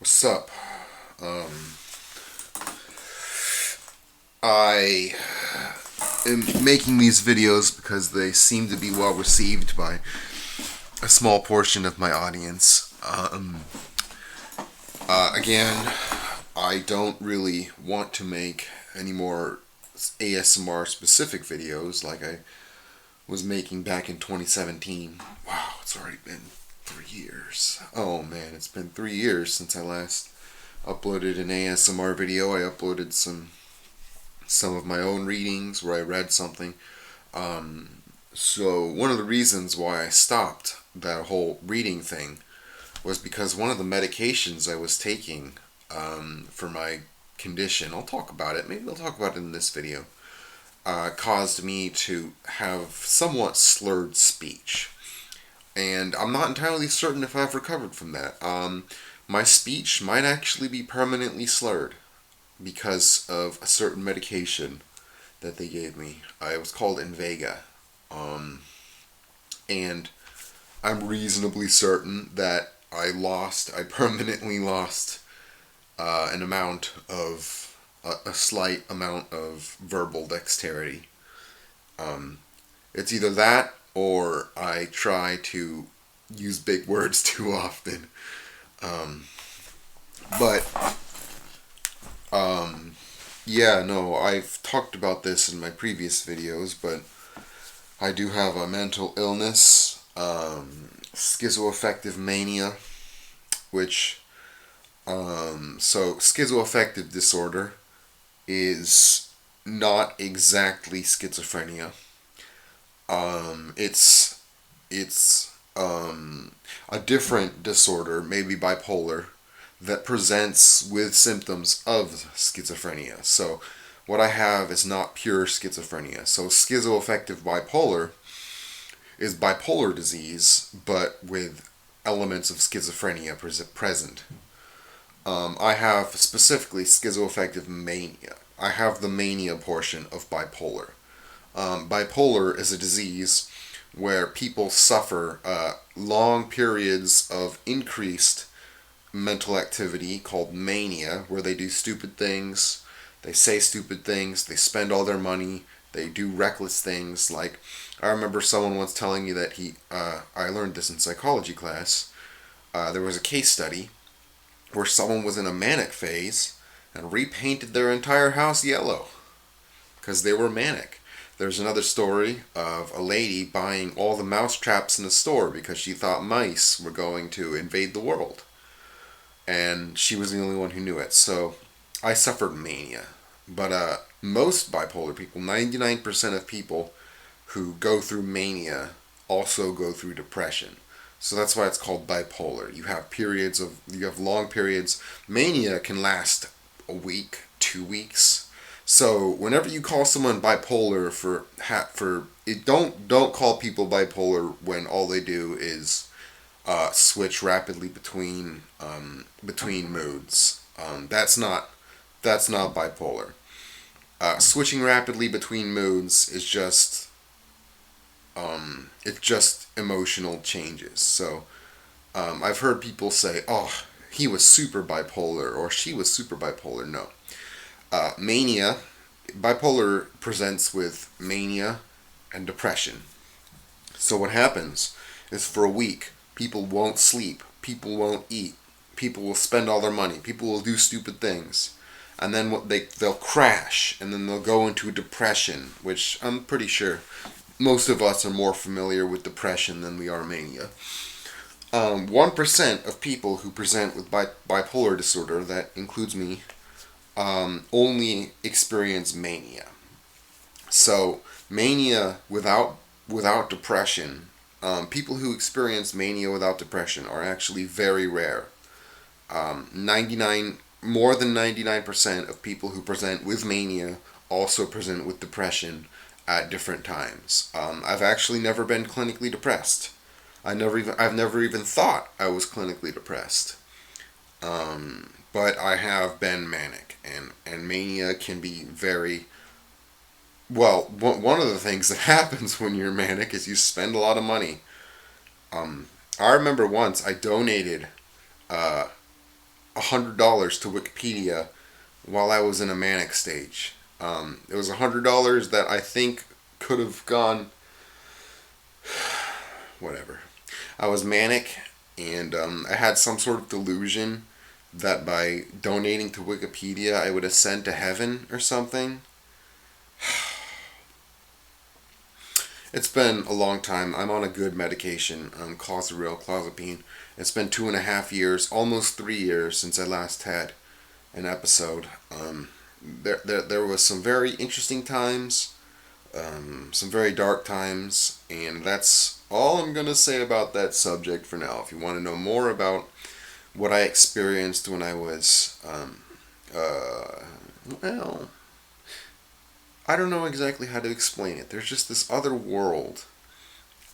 What's up? Um, I am making these videos because they seem to be well received by a small portion of my audience. Again, I don't really want to make any more ASMR specific videos like I was making back in 2017. Wow, it's already been 3 years. Oh man, it's been 3 years since I last uploaded an ASMR video. I uploaded some of my own readings where I read something. So one of the reasons why I stopped that whole reading thing was because one of the medications I was taking for my condition, I'll talk about it, maybe I'll talk about it in this video, caused me to have somewhat slurred speech. And I'm not entirely certain if I've recovered from that. My speech might actually be permanently slurred because of a certain medication that they gave me. It was called Invega. Um, and I'm reasonably certain that I permanently lost a slight amount of verbal dexterity. Um, it's either that or I try to use big words too often. Um, but yeah, no, I've talked about this in my previous videos, but I do have a mental illness, schizoaffective mania, which, so schizoaffective disorder is not exactly schizophrenia. It's a different disorder, maybe bipolar, that presents with symptoms of schizophrenia. So what I have is not pure schizophrenia. So schizoaffective bipolar is bipolar disease, but with elements of schizophrenia present. I have specifically schizoaffective mania. I have the mania portion of bipolar. Bipolar is a disease where people suffer long periods of increased mental activity called mania, where they do stupid things, they say stupid things, they spend all their money, they do reckless things. Like, I remember someone once telling me that I learned this in psychology class. There was a case study where someone was in a manic phase and repainted their entire house yellow because they were manic. There's another story of a lady buying all the mouse traps in the store because she thought mice were going to invade the world. And she was the only one who knew it. So I suffered mania. But most bipolar people, 99% of people who go through mania also go through depression. So that's why it's called bipolar. You have long periods. Mania can last a week, 2 weeks. So whenever you call someone bipolar don't call people bipolar when all they do is switch rapidly between moods. That's not bipolar. Switching rapidly between moods is just it's just emotional changes. So I've heard people say, "Oh, he was super bipolar" or "she was super bipolar." No, mania, bipolar presents with mania and depression. So what happens is for a week, people won't sleep, people won't eat, people will spend all their money, people will do stupid things, and then they'll crash, and then they'll go into a depression, which I'm pretty sure most of us are more familiar with depression than we are mania. 1% of people who present with bipolar disorder, that includes me, only experience mania. So mania without depression, people who experience mania without depression are actually very rare. 99 More than 99% of people who present with mania also present with depression at different times. I've actually never been clinically depressed. I've never even thought I was clinically depressed. But I have been manic, and mania can be very well. One of the things that happens when you're manic is you spend a lot of money. I remember once I donated $100 to Wikipedia while I was in a manic stage. It was $100 that I think could have gone whatever. I was manic, and I had some sort of delusion that by donating to Wikipedia I would ascend to heaven or something. It's been a long time. I'm on a good medication, clozapine. It's been 2.5 years, almost 3 years since I last had an episode. There was some very interesting times, some very dark times, and that's all I'm gonna say about that subject for now. If you want to know more about what I experienced when I was, well, I don't know exactly how to explain it. There's just this other world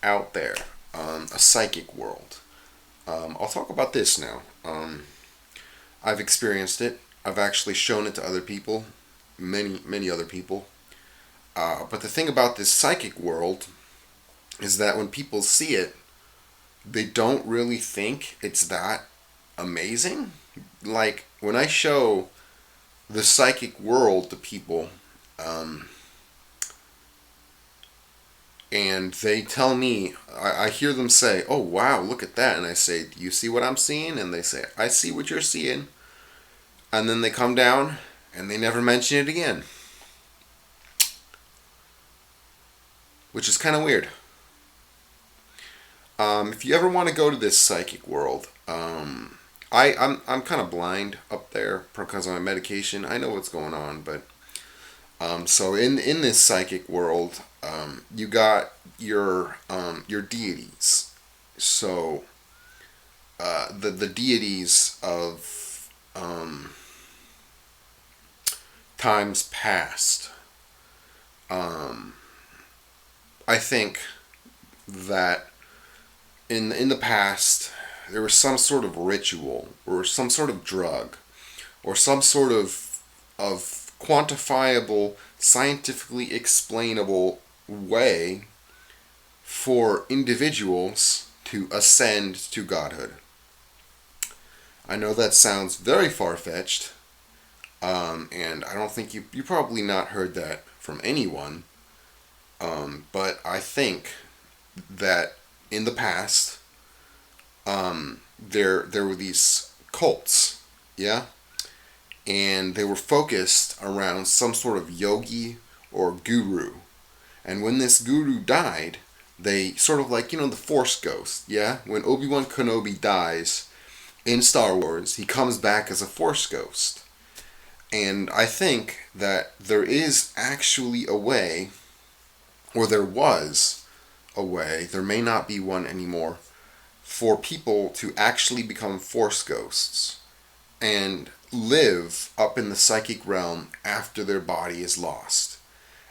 out there, a psychic world. I'll talk about this now. I've experienced it. I've actually shown it to other people, many other people. But the thing about this psychic world is that when people see it, they don't really think it's that amazing. Like, when I show the psychic world to people, and they tell me, I hear them say, "Oh wow, look at that," and I say, "Do you see what I'm seeing?" And they say, "I see what you're seeing," and then they come down and they never mention it again, which is kind of weird. If you ever want to go to this psychic world, I'm kind of blind up there because of my medication. I know what's going on, but so in this psychic world, you got your deities. So the deities of times past. I think that in the past there was some sort of ritual or some sort of drug or some sort of quantifiable, scientifically explainable way for individuals to ascend to godhood. I know that sounds very far-fetched, and I don't think you probably not heard that from anyone, but I think that in the past, there were these cults, yeah, and they were focused around some sort of yogi or guru. And when this guru died, they sort of like, the Force Ghost, yeah? When Obi-Wan Kenobi dies in Star Wars, he comes back as a Force Ghost. And I think that there is actually a way, or there was a way, there may not be one anymore, for people to actually become Force Ghosts and live up in the psychic realm after their body is lost.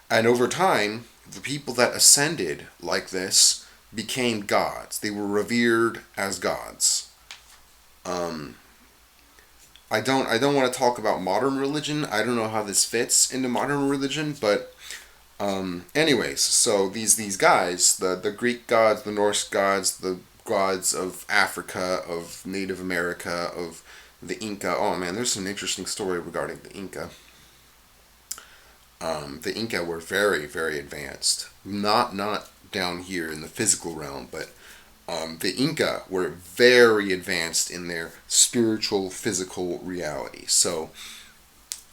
And over time, the people that ascended like this became gods. They were revered as gods. I don't want to talk about modern religion. I don't know how this fits into modern religion, but anyways, so these guys, the Greek gods, the Norse gods, the gods of Africa, of Native America, of the Inca. Oh man, there's an interesting story regarding the Inca. The Inca were very, very advanced. Not down here in the physical realm, but the Inca were very advanced in their spiritual, physical reality. So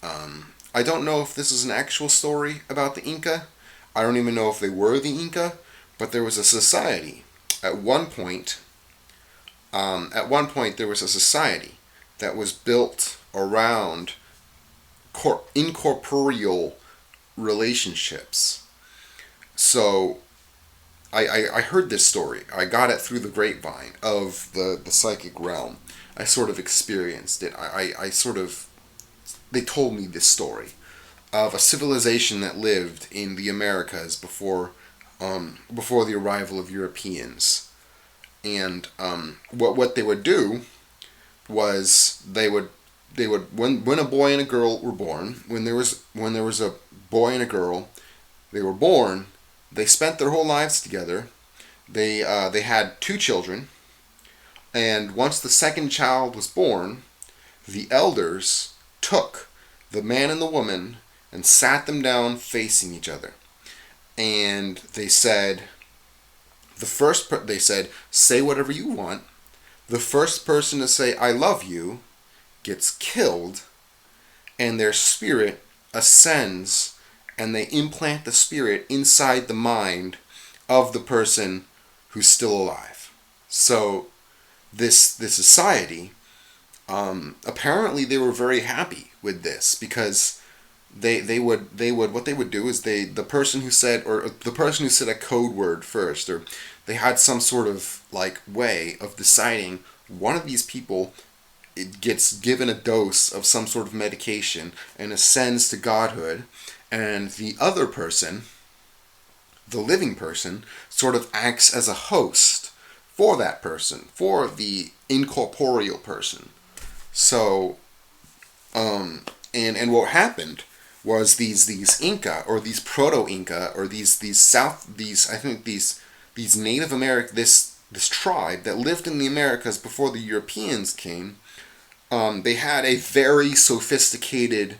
I don't know if this is an actual story about the Inca. I don't even know if they were the Inca, but there was a society at one point. At one point, there was a society that was built around incorporeal relationships. So I heard this story. I got it through the grapevine of the psychic realm. I sort of experienced it. I sort of, they told me this story of a civilization that lived in the Americas before the arrival of Europeans. And what they would do was they would when a boy and a girl were born, when there was a boy and a girl, they were born. They spent their whole lives together. They had 2 children, and once the second child was born, the elders took the man and the woman and sat them down facing each other. And they said, they said, say whatever you want. The first person to say, I love you, gets killed, and their spirit ascends, and they implant the spirit inside the mind of the person who's still alive. So this society, apparently they were very happy with this, because they would what they would do is the person who said, or the person who said a code word first, or they had some sort of like way of deciding one of these people, it gets given a dose of some sort of medication and ascends to godhood, and the other person, the living person, sort of acts as a host for that person, for the incorporeal person. So, and what happened was these Inca, or these Proto-Inca, or these Native American, this tribe that lived in the Americas before the Europeans came. They had a very sophisticated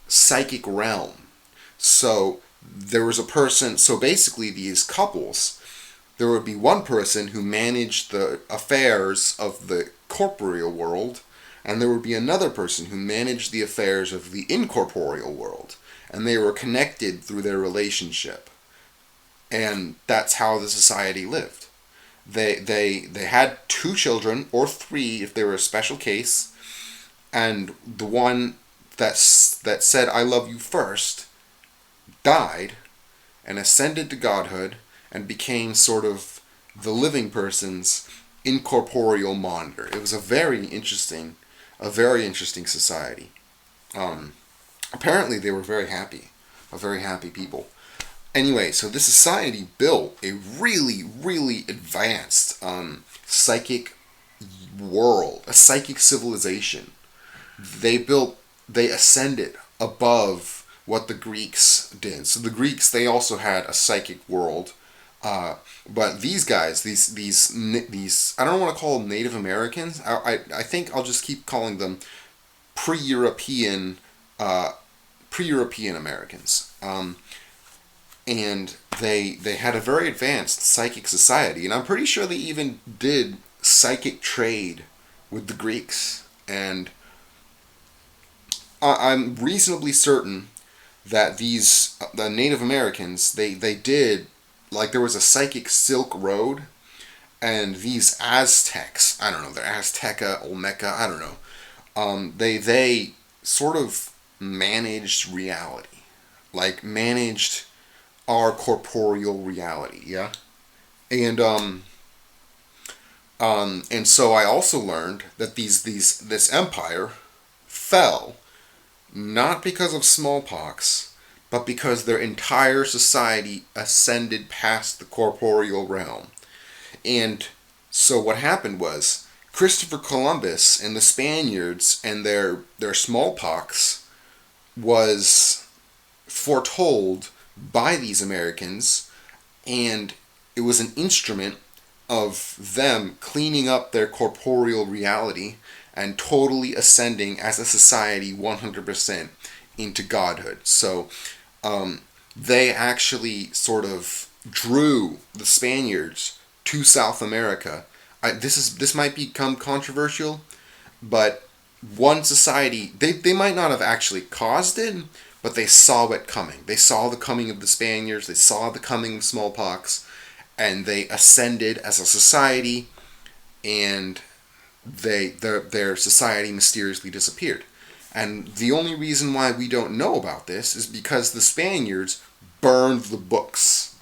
psychic realm. So there was a person. So basically, these couples, there would be one person who managed the affairs of the corporeal world, and there would be another person who managed the affairs of the incorporeal world, and they were connected through their relationship. And that's how the society lived. They had 2 children, or 3 if they were a special case, and the one that said I love you first died and ascended to godhood and became sort of the living person's incorporeal monitor. It was a very interesting society. Apparently they were very happy people. Anyway, so this society built a really, really advanced psychic world, a psychic civilization. They ascended above what the Greeks did. So the Greeks, they also had a psychic world, but these guys, these I don't want to call them Native Americans. I think I'll just keep calling them pre-European Americans. And they had a very advanced psychic society, and I'm pretty sure they even did psychic trade with the Greeks. And I'm reasonably certain that the Native Americans, they did, like, there was a psychic Silk Road, and these Aztecs, I don't know, they're Azteca, Olmeca, I don't know, they sort of managed reality, like managed our corporeal reality, yeah? And so I also learned that this empire fell not because of smallpox, but because their entire society ascended past the corporeal realm. And so what happened was Christopher Columbus and the Spaniards and their smallpox was foretold by these Americans, and it was an instrument of them cleaning up their corporeal reality and totally ascending as a society 100% into godhood. So they actually sort of drew the Spaniards to South America. This might become controversial, but one society, they might not have actually caused it, but they saw it coming. They saw the coming of the Spaniards, they saw the coming of smallpox, and they ascended as a society, and their society mysteriously disappeared. And the only reason why we don't know about this is because the Spaniards burned the books.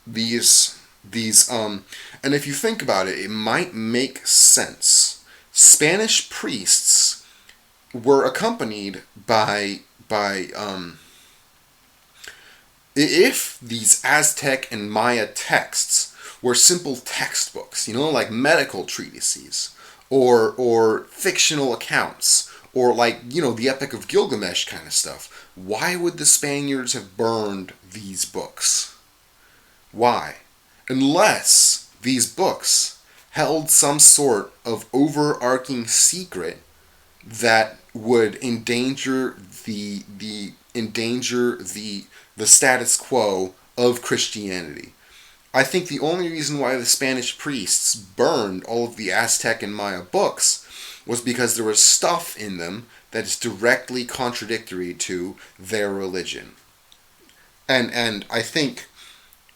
And if you think about it, it might make sense. Spanish priests were accompanied by if these Aztec and Maya texts were simple textbooks, like medical treatises, or fictional accounts, or like, the Epic of Gilgamesh kind of stuff, why would the Spaniards have burned these books? Why? Unless these books held some sort of overarching secret that would endanger the status quo of Christianity. I think the only reason why the Spanish priests burned all of the Aztec and Maya books was because there was stuff in them that is directly contradictory to their religion. And I think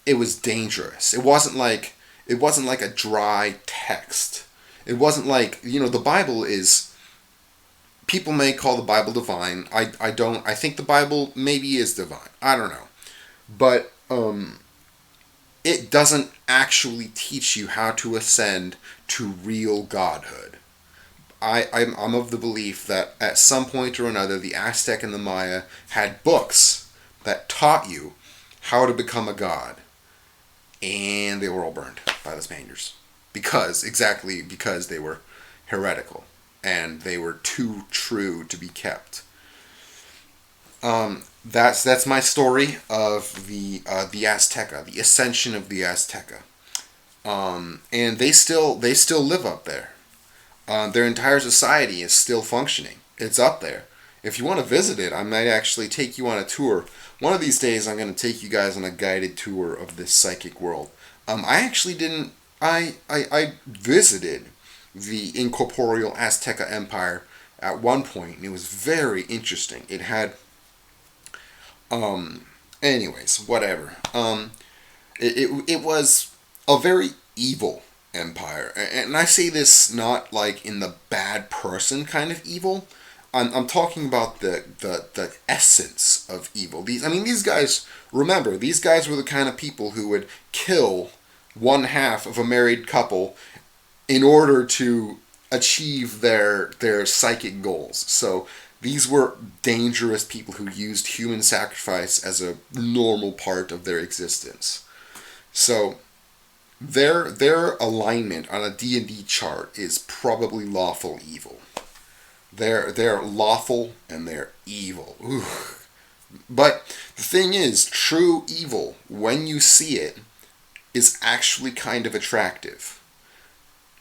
it was dangerous. It wasn't like a dry text. It wasn't like, the Bible is, people may call the Bible divine. I don't, I think the Bible maybe is divine. I don't know. But it doesn't actually teach you how to ascend to real godhood. I'm of the belief that at some point or another, the Aztec and the Maya had books that taught you how to become a god. And they were all burned by the Spaniards. Exactly because they were heretical. And they were too true to be kept. That's my story of the Azteca, the ascension of the Azteca. And they still live up there. Their entire society is still functioning. It's up there. If you want to visit it, I might actually take you on a tour. One of these days, I'm going to take you guys on a guided tour of this psychic world. I actually didn't. I visited the incorporeal Azteca Empire at one point, and it was very interesting. It had. Anyways, whatever. It was a very evil empire, and I say this not like in the bad person kind of evil. I'm talking about the essence of evil. These guys, remember, these guys were the kind of people who would kill one half of a married couple in order to achieve their psychic goals. So these were dangerous people who used human sacrifice as a normal part of their existence. So their alignment on a D&D chart is probably lawful evil. They're lawful and they're evil. Ooh. But the thing is, true evil, when you see it, is actually kind of attractive.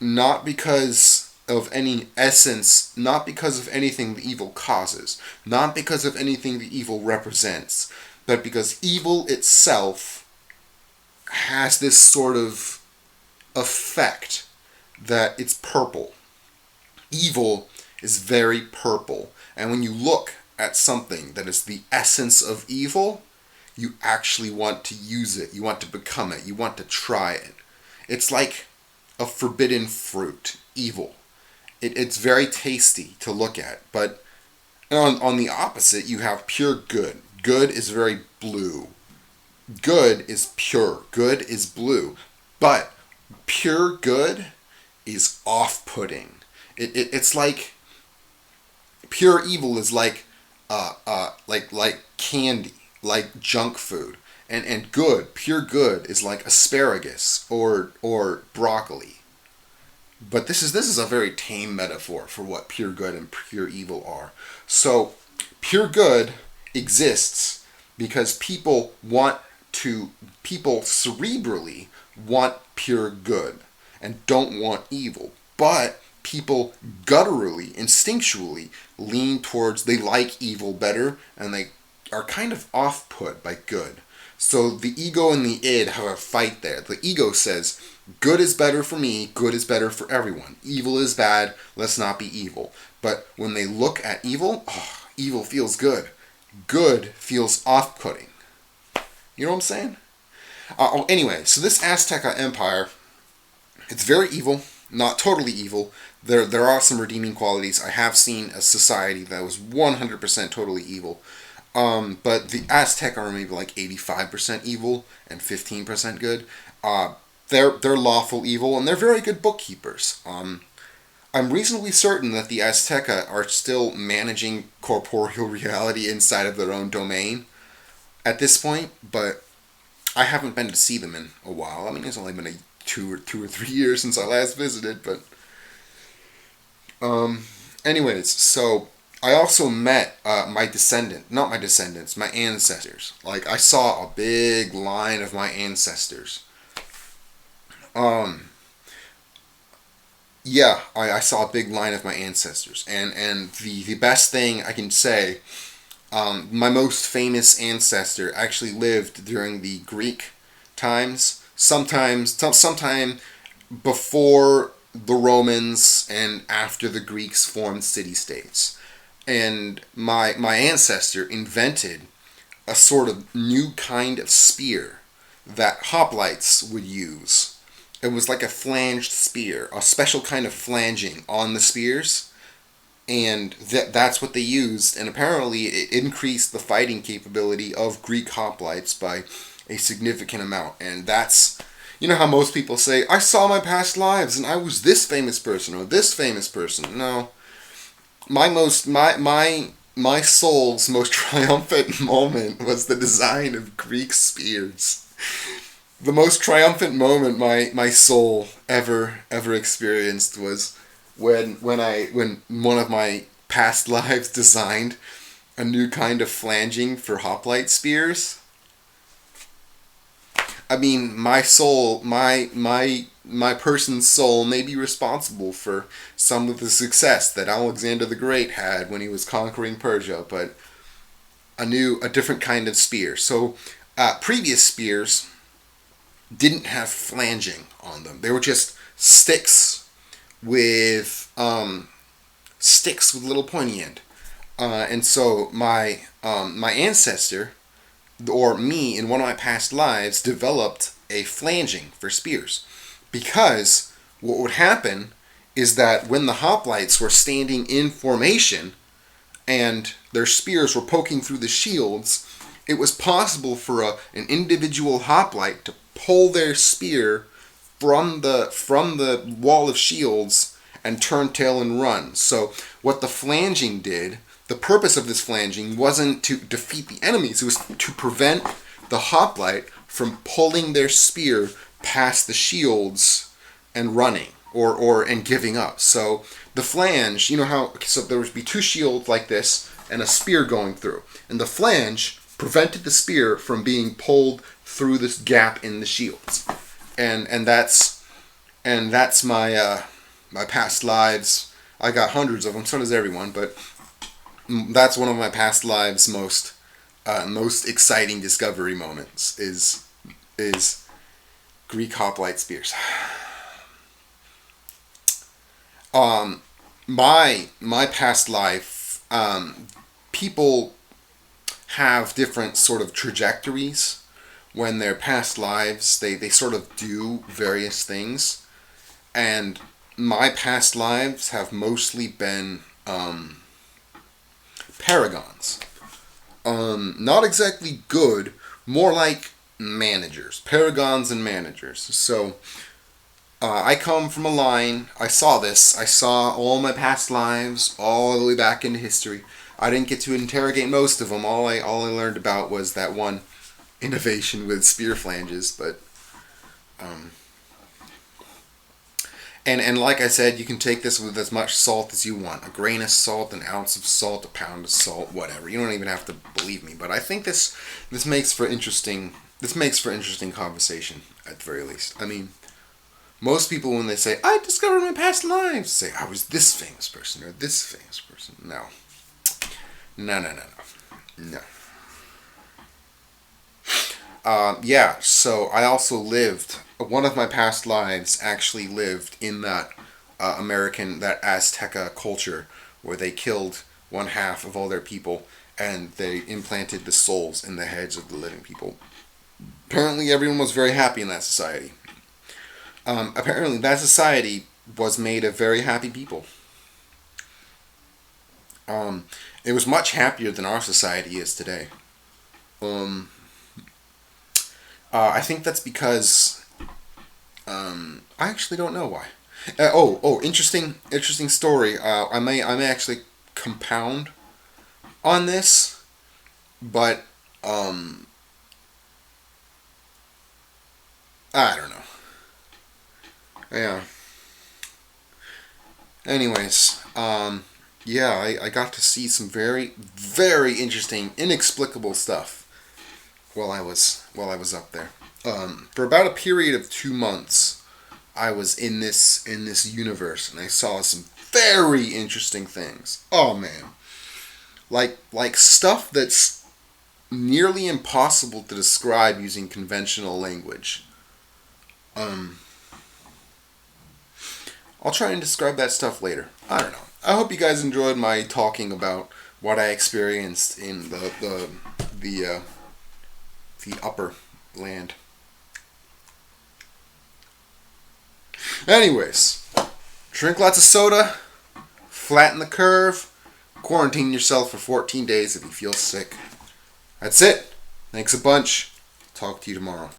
Not because of any essence, not because of anything the evil causes, not because of anything the evil represents, but because evil itself has this sort of effect that it's purple. Evil is very purple. And when you look at something that is the essence of evil, you actually want to use it. You want to become it. You want to try it. It's like a forbidden fruit, evil. It's very tasty to look at. But on the opposite, you have pure good. Good is very blue. Good is pure. Good is blue. But pure good is off-putting. It's like pure evil is like candy, like junk food, and good, pure good is like asparagus or broccoli. But this is a very tame metaphor for what pure good and pure evil are. So pure good exists because people cerebrally want pure good and don't want evil. But people gutturally, instinctually lean towards, they like evil better, and they are kind of off-put by good. So the ego and the id have a fight there. The ego says, good is better for me, good is better for everyone. Evil is bad, let's not be evil. But when they look at evil, evil feels good. Good feels off-putting. You know what I'm saying? Anyway, so this Azteca Empire, it's very evil, not totally evil. There are some redeeming qualities. I have seen a society that was 100% totally evil. But the Aztec are maybe like 85% evil and 15% good. They're lawful evil, and they're very good bookkeepers. I'm reasonably certain that the Azteca are still managing corporeal reality inside of their own domain at this point, but I haven't been to see them in a while. I mean, it's only been two or 3 years since I last visited, but anyways, so I also met my ancestors. Like, I saw a big line of my ancestors. yeah, I saw a big line of my ancestors, and the best thing I can say, my most famous ancestor actually lived during the Greek times, sometime before the Romans and after the Greeks formed city states. And my ancestor invented a sort of new kind of spear that hoplites would use. It was like a flanged spear, a special kind of flanging on the spears, and that's what they used. And apparently, it increased the fighting capability of Greek hoplites by a significant amount. And that's, you know how most people say, "I saw my past lives and I was this famous person or this famous person." No, my soul's most triumphant moment was the design of Greek spears. The most triumphant moment my soul ever experienced was when one of my past lives designed a new kind of flanging for hoplite spears. I mean, my soul, my person's soul may be responsible for some of the success that Alexander the Great had when he was conquering Persia, but a different kind of spear. So, previous spears didn't have flanging on them. They were just with sticks with little pointy end. And so my ancestor, or me in one of my past lives, developed a flanging for spears, because what would happen is that when the hoplites were standing in formation and their spears were poking through the shields, it was possible for an individual hoplite to pull their spear from the wall of shields and turn tail and run. So what the flanging did, the purpose of this flanging wasn't to defeat the enemies, it was to prevent the hoplite from pulling their spear past the shields and running and giving up. So the flange, you know how, so there would be two shields like this and a spear going through. And the flange prevented the spear from being pulled through this gap in the shields. And that's my past lives. I got hundreds of them, so does everyone, but that's one of my past lives' most exciting discovery moments is Greek hoplite spears. My past life, people have different sort of trajectories when their past lives, they sort of do various things, and my past lives have mostly been paragons. Not exactly good, more like managers, paragons and managers. So I come from a line. I saw all my past lives all the way back into history. I didn't get to interrogate most of them. All I learned about was that one innovation with spear flanges, but and like I said, you can take this with as much salt as you want. A grain of salt, an ounce of salt, a pound of salt, whatever. You don't even have to believe me, but I think this makes for interesting conversation at the very least. I mean, most people, when they say, "I discovered my past lives," say, "I was this famous person or this famous person." No. No. Yeah, so I also lived, one of my past lives actually lived in that that Azteca culture where they killed one half of all their people and they implanted the souls in the heads of the living people. Apparently everyone was very happy in that society. Apparently that society was made of very happy people. It was much happier than our society is today. I think that's because I actually don't know why. Interesting story. I may actually compound on this, but I don't know. Yeah. Anyways, yeah, I got to see some very very interesting, inexplicable stuff while I was up there. For about a period of 2 months, I was in this universe and I saw some very interesting things. Oh man. Like stuff that's nearly impossible to describe using conventional language. I'll try and describe that stuff later. I don't know. I hope you guys enjoyed my talking about what I experienced in the upper land. Anyways, drink lots of soda, flatten the curve, quarantine yourself for 14 days if you feel sick. That's it. Thanks a bunch. Talk to you tomorrow.